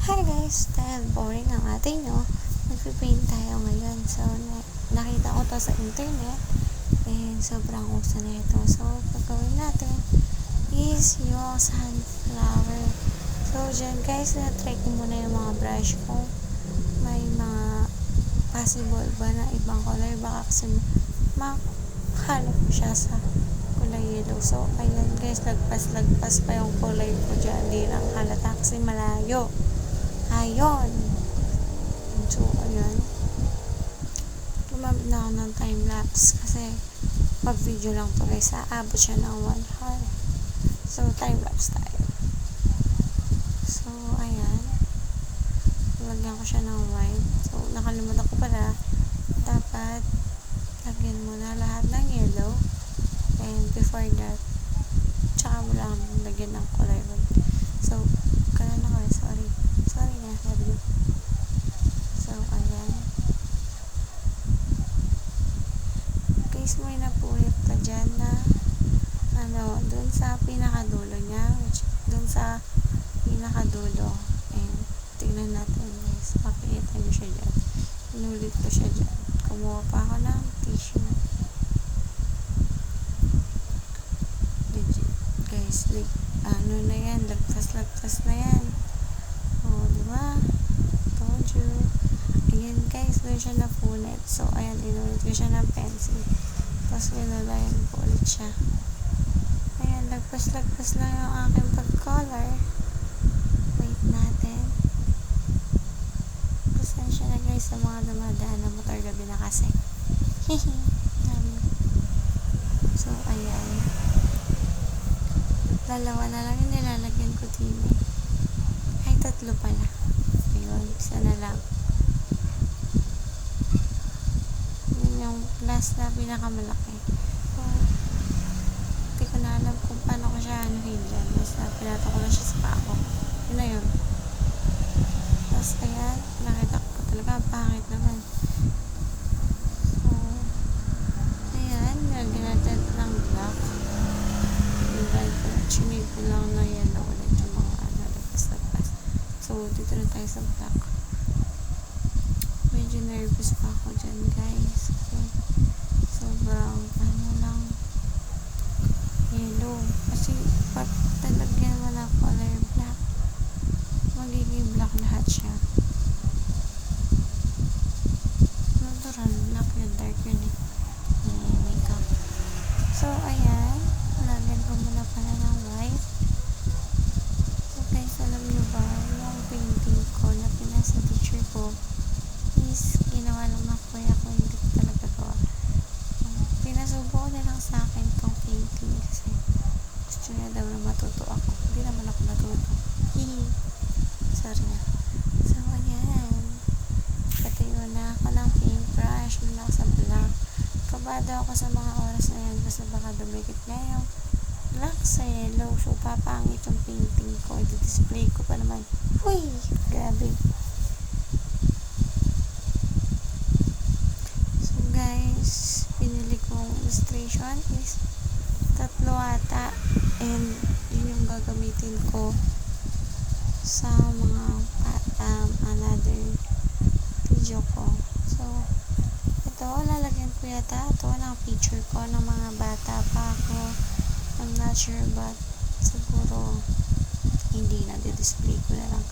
Hi guys! Dahil boring ang atin nyo, magpipaint tayo ngayon. So, nakita ko to sa internet and sobrang uso na ito. So, paggawin natin is yung sunflower. So, dyan guys, na-try ko muna yung mga brush ko. May mga possible ba na ibang color? Baka kasi makahalo ko siya sa kulay yellow. So, ayan guys, lagpas pa yung kulay ko dyan. Hindi lang halata kasi malayo. Ayun. So, ayan. Gumamit na ako ng time-lapse kasi pag-video lang to guys. Aabot siya ng 1 hour. So, time-lapse tayo. So, ayan. Lagyan ko siya ng white. So, nakalimutan ko pala. Dapat lagyan mo na lahat ng yellow. And before that, tsaka mo lang lagyan ng color white. So, kaya na ko. Sorry na, sabi. So, ayan. Guys, may napulit ka dyan na dun sa pinakadulo niya. Dun sa pinakadulo. And, tignan natin guys. Makikita nyo siya dyan. Inulit ko siya dyan. Kumuha pa ako ng tissue. Legit. Guys, na yan. Lagpas na yan. O, diba? Told you. Ayan guys, doon siya napunit. So, ayan, inulit ko siya ng pencil. Tapos, pinulayan ko ulit siya. Ayan, lagpas lang yung aking pag-color. Wait natin. Pasensya na guys sa mga dumadaan na motor gabi na kasi. So, ayan. Dalawa na lang yung nilalagyan ko din eh. Ay, 3 pala. Ayun, isa na lang. Yun yung last na pinakamalaki. So, hindi ko na alam kung paano ko siya anuhin dyan. Basta pinato ko na siya sa pako. Yun na yun. Tapos, ayan, nakita ko talaga, pangit naman. So, ayan, nilagyan natin ng black. Chinid ko lang na yellow ulit yung mga lagpas. So, dito na tayo sa black. Medyo nervous pa ako dyan, guys. Kasi, sobrang, lang, yellow. Kasi, pag talagyan mo na color black, magiging black lahat siya. Natural black yun, dark yun eh. Makeup. So, ayan. Lagyan ko muna pala ng white. So guys, alam nyo ba, yung painting ko na pinasa teacher ko is ginawa lang ng kuya ko, hindi ko talaga gawa. Pinasubo ko na lang sa akin tong painting kasi gusto niya daw na matuto ako. Hindi naman ako natuto. Sorry na. So ayan, patayo na ako ng paintbrush muna ako sa black. Kabado ako sa mga oras na yan kasi baka dumikit na yung black sa yellow. So, papangit yung painting ko. I-display ko pa naman. Uy! Grabe. So, guys, pinili kong illustration is 3 ata. And, yun yung gagamitin ko sa mga another video ko. So, ito, lalagyan ko yata ito ng picture ko ng mga bata pa ako. I'm not sure but siguro hindi na, di-display ko na lang.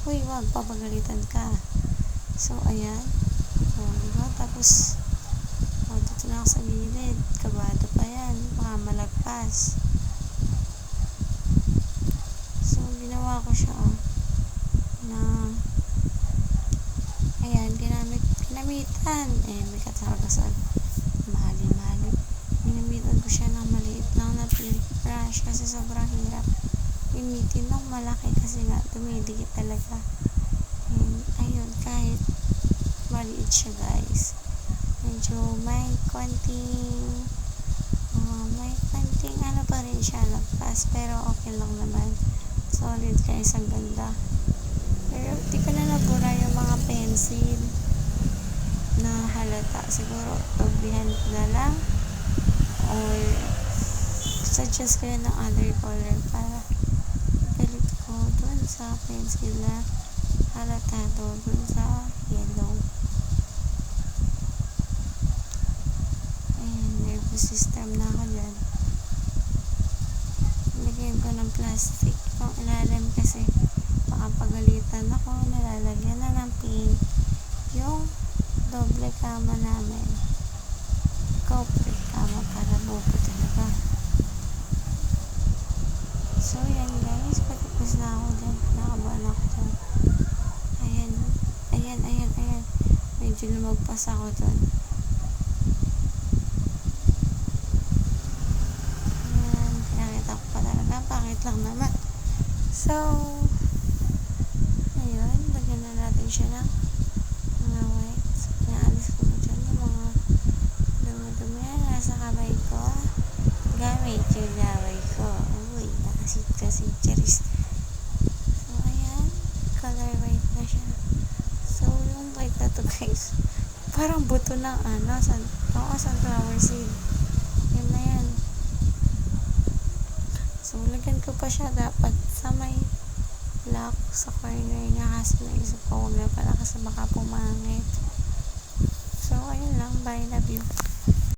Uy, wag, papagalitan ka. So, ayan. O, diba? Tapos, dito na ako sa gilid. Kabado pa yan. Baka malagpas. So, ginawa ko siya, na ayan, ginamitan. May katawag sa mahali. Ginamitan ko siya ng maliit lang na paintbrush kasi sobrang hirap gamitin ng malaki kasi nga dumidikit talaga. And ayun, kahit maliit siya guys, medyo may konting pa rin siya lagpas, pero okay lang naman. Solid guys, ang ganda. Pero di ko na nabura yung mga pencil na halata. Siguro pagbihan ko na lang or suggest ko yun ng other color para palit ko dun sa pencil na halatado dun sa yellow. Ayan, nervous system na ako dyan. Lagyan ko ng plastic yung ilalim kasi baka pagalitan ako, nalalagyan na ng paint yung doble kama namin. Culprit kama para buko talaga. So yan guys, patapos na ako dyan. Nakabahan ako dyan. Ayan. Medyo lumagpas ako dyan. Ayan, pinakita ko pa talaga. Pangit lang naman. So, ayun, lagyan na natin siya ng mga whites. Inaalis ko na dyan yung mga dumi-dumi na nasa kamay ko. Gamit yung laway ko. Uy, nakasit charis. So, ayan, color white na siya. So, yung white na to guys, parang buto ng sunflower seed. Yun na yan. So, lagyan ko pa siya dapat sa may lock sa corner niya kasi naisip ko huwag na pala kasi baka pumangit. So, ayun lang. Bye. Love you.